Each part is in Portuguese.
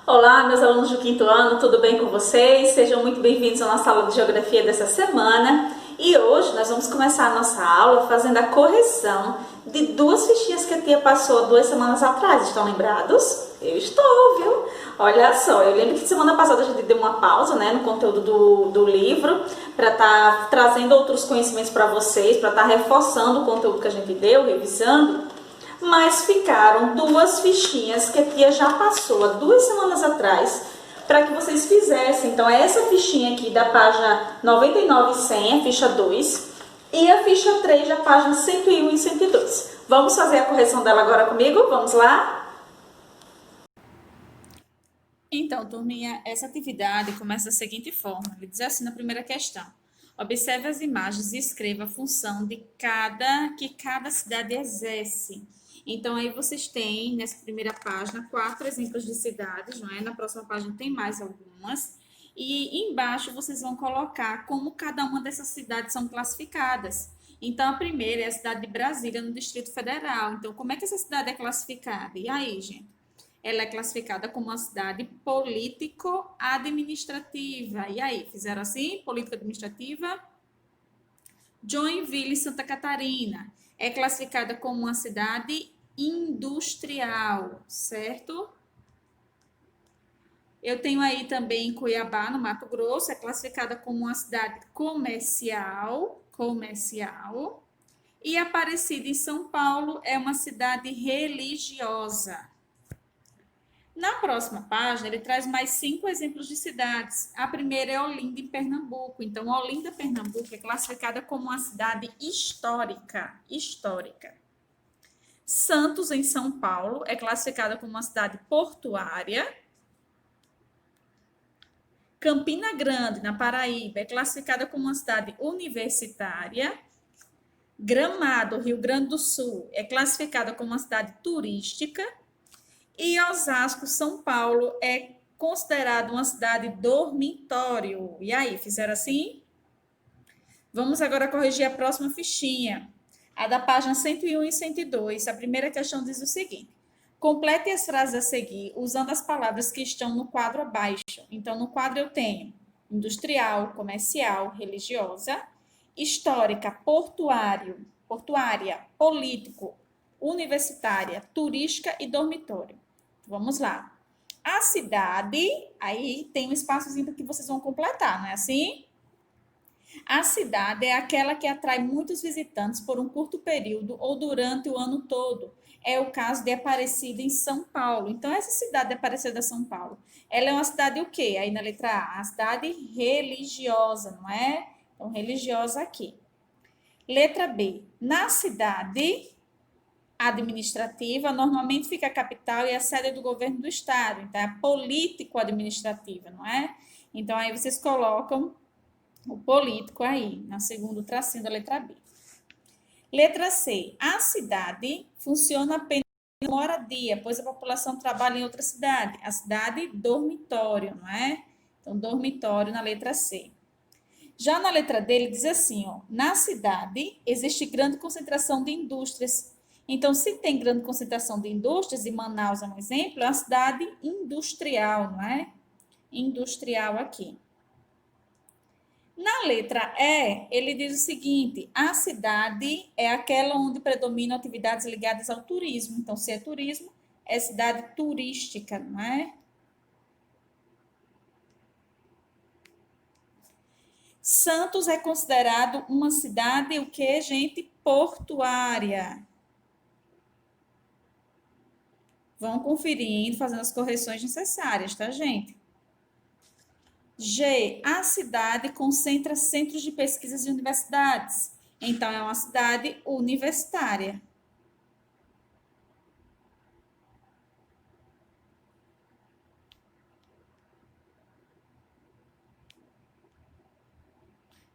Olá, meus alunos do quinto ano, tudo bem com vocês? Sejam muito bem-vindos à nossa aula de geografia dessa semana. E hoje nós vamos começar a nossa aula fazendo a correção de duas fichinhas que a tia passou 2 semanas atrás. Estão lembrados? Eu estou, viu? Olha só, eu lembro que semana passada a gente deu uma pausa, né, no conteúdo do livro, para estar trazendo outros conhecimentos para vocês, para estar reforçando o conteúdo que a gente deu, revisando. Mas ficaram duas fichinhas que a tia já passou há 2 semanas atrás para que vocês fizessem. Então, é essa fichinha aqui da página 99 e 100, a ficha 2, e a ficha 3 da página 101 e 102. Vamos fazer a correção dela agora comigo? Vamos lá? Então, turminha, essa atividade começa da seguinte forma. Ele diz assim na primeira questão. Observe as imagens e escreva a função que cada cidade exerce. Então, aí vocês têm, nessa primeira página, 4 exemplos de cidades, não é? Na próxima página tem mais algumas. E embaixo vocês vão colocar como cada uma dessas cidades são classificadas. Então, a primeira é a cidade de Brasília, no Distrito Federal. Então, como é que essa cidade é classificada? E aí, gente? Ela é classificada como uma cidade político-administrativa. E aí, fizeram assim? Político-administrativa? Joinville, Santa Catarina, é classificada como uma cidade industrial, certo? Eu tenho aí também Cuiabá, no Mato Grosso, é classificada como uma cidade comercial. E Aparecida, em São Paulo, é uma cidade religiosa. Na próxima página, ele traz mais 5 exemplos de cidades. A primeira é Olinda, em Pernambuco. Então, Olinda, Pernambuco, é classificada como uma cidade histórica. Santos, em São Paulo, é classificada como uma cidade portuária. Campina Grande, na Paraíba, é classificada como uma cidade universitária. Gramado, Rio Grande do Sul, é classificada como uma cidade turística. E Osasco, São Paulo, é considerado uma cidade dormitório. E aí, fizeram assim? Vamos agora corrigir a próxima fichinha. A da página 101 e 102. A primeira questão diz o seguinte. Complete as frases a seguir usando as palavras que estão no quadro abaixo. Então, no quadro eu tenho industrial, comercial, religiosa, histórica, portuária, político, universitária, turística e dormitório. Vamos lá. A cidade, aí tem um espaçozinho que vocês vão completar, não é assim? A cidade é aquela que atrai muitos visitantes por um curto período ou durante o ano todo. É o caso de Aparecida, em São Paulo. Então, essa cidade de Aparecida, São Paulo, ela é uma cidade o quê? Aí na letra A, a cidade religiosa, não é? Então, religiosa aqui. Letra B, na cidade administrativa, normalmente fica a capital e a sede do governo do estado. Então, é político-administrativa, não é? Então, aí vocês colocam o político aí, na segundo tracinho da letra B. Letra C. A cidade funciona apenas como moradia, pois a população trabalha em outra cidade. A cidade, dormitório, não é? Então, dormitório na letra C. Já na letra D, ele diz assim, ó, na cidade existe grande concentração de indústrias. Então, se tem grande concentração de indústrias, e Manaus é um exemplo, é uma cidade industrial, não é? Industrial aqui. Na letra E, ele diz o seguinte: a cidade é aquela onde predominam atividades ligadas ao turismo. Então, se é turismo, é cidade turística, não é? Santos é considerado uma cidade, o que, gente? Portuária. Vão conferindo, fazendo as correções necessárias, tá, gente? G. A cidade concentra centros de pesquisas e universidades. Então, é uma cidade universitária.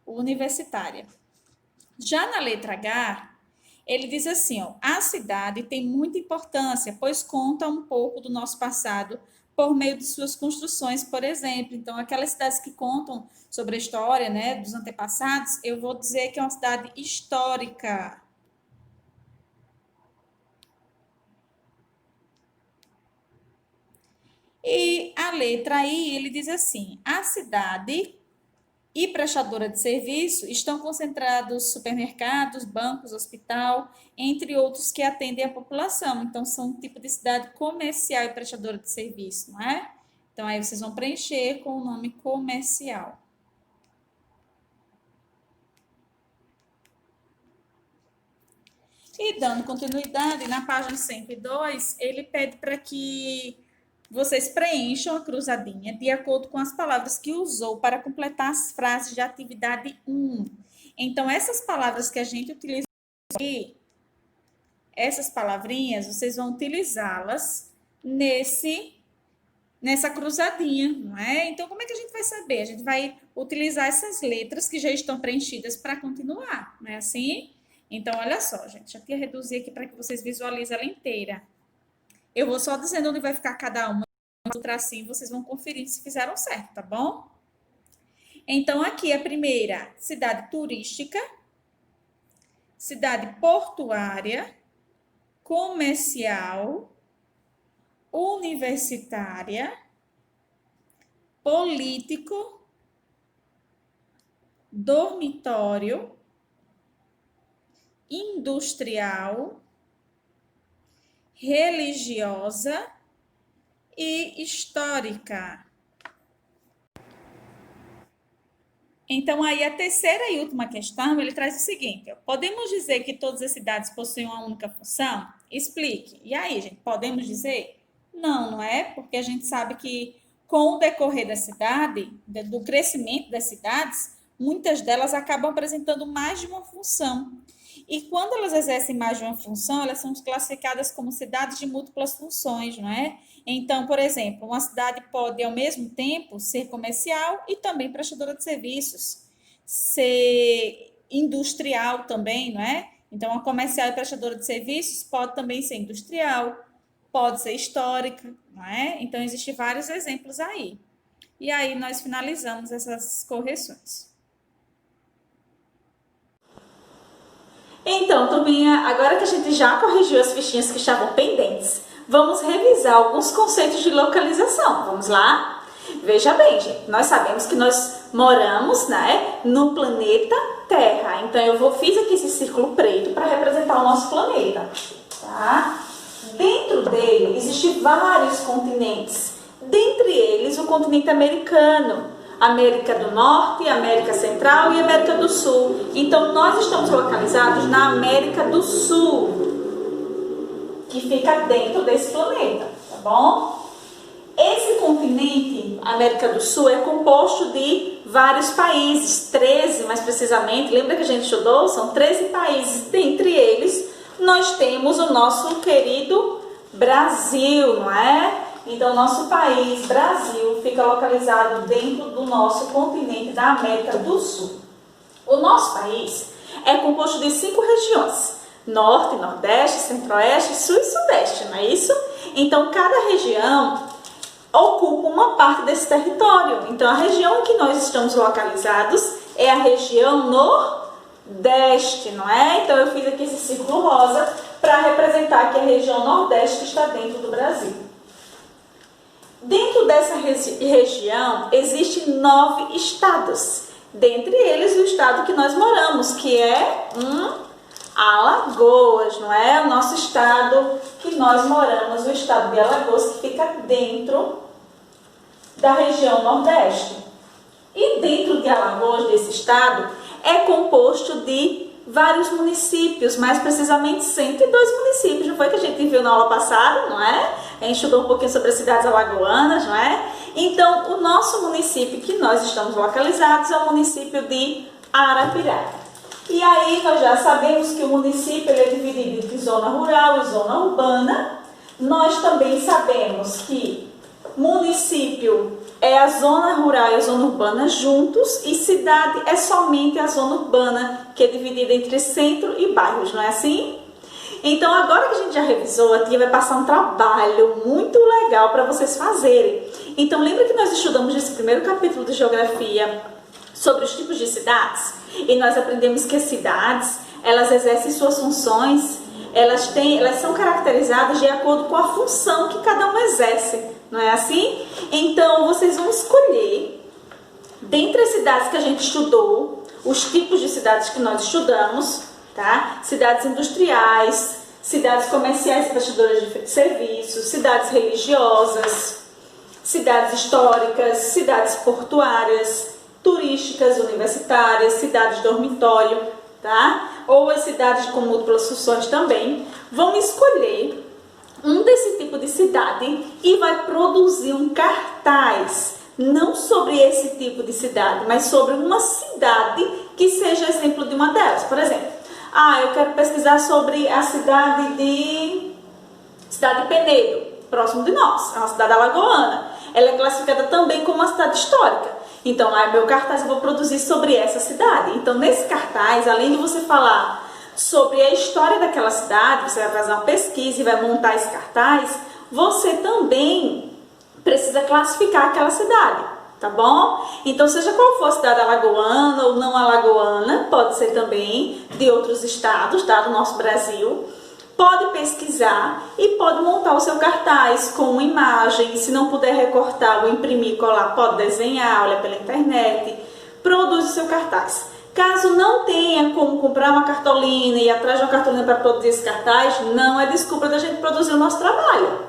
Universitária. Já na letra H, ele diz assim, ó, a cidade tem muita importância, pois conta um pouco do nosso passado por meio de suas construções, por exemplo. Então, aquelas cidades que contam sobre a história, né, dos antepassados, eu vou dizer que é uma cidade histórica. E letra I, ele diz assim: a cidade e prestadora de serviço estão concentrados supermercados, bancos, hospital, entre outros que atendem a população. Então, são um tipo de cidade comercial e prestadora de serviço, não é? Então, aí vocês vão preencher com o nome comercial. E dando continuidade, na página 102, ele pede para que vocês preencham a cruzadinha de acordo com as palavras que usou para completar as frases de atividade 1. Então, essas palavras que a gente utiliza aqui, essas palavrinhas, vocês vão utilizá-las nessa cruzadinha, não é? Então, como é que a gente vai saber? A gente vai utilizar essas letras que já estão preenchidas para continuar, não é assim? Então, olha só, gente, já tinha reduzido aqui para que vocês visualizem ela inteira. Eu vou só dizendo onde vai ficar cada uma, o tracinho, vocês vão conferir se fizeram certo, tá bom? Então, aqui a primeira, cidade turística, cidade portuária, comercial, universitária, político, dormitório, industrial, religiosa e histórica. Então, aí a terceira e última questão, ele traz o seguinte: podemos dizer que todas as cidades possuem uma única função? Explique. E aí, gente, podemos dizer? Não, não é? Porque a gente sabe que com o decorrer da cidade, do crescimento das cidades, muitas delas acabam apresentando mais de uma função. E quando elas exercem mais de uma função, elas são classificadas como cidades de múltiplas funções, não é? Então, por exemplo, uma cidade pode, ao mesmo tempo, ser comercial e também prestadora de serviços, ser industrial também, não é? Então, uma comercial e prestadora de serviços pode também ser industrial, pode ser histórica, não é? Então, existem vários exemplos aí. E aí, nós finalizamos essas correções. Então, turminha, agora que a gente já corrigiu as fichinhas que estavam pendentes, vamos revisar alguns conceitos de localização. Vamos lá? Veja bem, gente, nós sabemos que nós moramos, né, no planeta Terra. Então, fiz aqui esse círculo preto para representar o nosso planeta, tá? Dentro dele, existem vários continentes. Dentre eles, o continente americano, América do Norte, América Central e América do Sul. Então, nós estamos localizados na América do Sul, que fica dentro desse planeta, tá bom? Esse continente, América do Sul, é composto de vários países, 13 mais precisamente. Lembra que a gente estudou? São 13 países. Dentre eles, nós temos o nosso querido Brasil, não é? Então, nosso país, Brasil, fica localizado dentro do nosso continente da América do Sul. O nosso país é composto de 5 regiões: Norte, Nordeste, Centro-Oeste, Sul e Sudeste, não é isso? Então, cada região ocupa uma parte desse território. Então, a região em que nós estamos localizados é a região Nordeste, não é? Então, eu fiz aqui esse círculo rosa para representar que a região Nordeste está dentro do Brasil. Dentro dessa região, existem 9 estados. Dentre eles, o estado que nós moramos, que é Alagoas, não é? O nosso estado que nós moramos, o estado de Alagoas, que fica dentro da região Nordeste. E dentro de Alagoas, desse estado, é composto de vários municípios, mais precisamente 102 municípios. Não foi que a gente viu na aula passada, não é? A gente estudou um pouquinho sobre as cidades alagoanas, não é? Então, o nosso município que nós estamos localizados é o município de Arapiraca. E aí, nós já sabemos que o município ele é dividido entre zona rural e zona urbana. Nós também sabemos que município é a zona rural e a zona urbana juntos, e cidade é somente a zona urbana, que é dividida entre centro e bairros, não é assim? Então, agora que a gente já revisou, a tia vai passar um trabalho muito legal para vocês fazerem. Então, lembra que nós estudamos nesse primeiro capítulo de Geografia sobre os tipos de cidades? E nós aprendemos que as cidades, elas exercem suas funções, elas são caracterizadas de acordo com a função que cada uma exerce. Não é assim? Então, vocês vão escolher, dentre as cidades que a gente estudou, os tipos de cidades que nós estudamos, tá? Cidades industriais, cidades comerciais prestadoras de serviços, cidades religiosas, cidades históricas, cidades portuárias, turísticas, universitárias, cidades dormitório, tá? Ou as cidades com múltiplas funções também. Vão escolher um desse tipo de cidade e vai produzir um cartaz, não sobre esse tipo de cidade, mas sobre uma cidade que seja exemplo de uma delas. Por exemplo, eu quero pesquisar sobre a cidade de Penedo, próximo de nós, é uma cidade alagoana. Ela é classificada também como uma cidade histórica. Então, lá meu cartaz eu vou produzir sobre essa cidade. Então, nesse cartaz, além de você falar sobre a história daquela cidade, você vai fazer uma pesquisa e vai montar esse cartaz, você também precisa classificar aquela cidade, tá bom? Então, seja qual for a cidade alagoana ou não alagoana, pode ser também de outros estados, tá? Do nosso Brasil. Pode pesquisar e pode montar o seu cartaz com uma imagem. Se não puder recortar ou imprimir, colar, pode desenhar, olha pela internet. Produz o seu cartaz. Caso não tenha como comprar uma cartolina e ir atrás de uma cartolina para produzir esse cartaz, não é desculpa da gente produzir o nosso trabalho.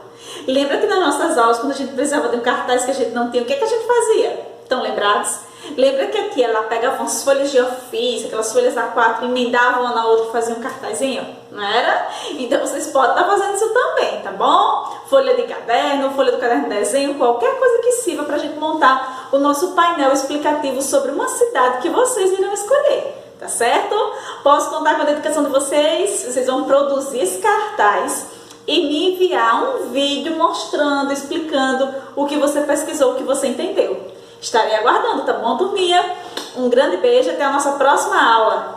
Lembra que nas nossas aulas, quando a gente precisava de um cartaz que a gente não tinha, o que a gente fazia? Estão lembrados? Lembra que aqui ela pegava umas folhas de ofício, aquelas folhas A4, emendavam uma na outra e faziam um cartazinho? Não era? Então vocês podem estar fazendo isso também, tá bom? Folha de caderno, folha do caderno de desenho, qualquer coisa que sirva para a gente montar o nosso painel explicativo sobre uma cidade que vocês irão escolher, tá certo? Posso contar com a dedicação de vocês? Vocês vão produzir esse cartaz e me enviar um vídeo mostrando, explicando o que você pesquisou, o que você entendeu. Estarei aguardando, tá bom, turminha? Um grande beijo, até a nossa próxima aula.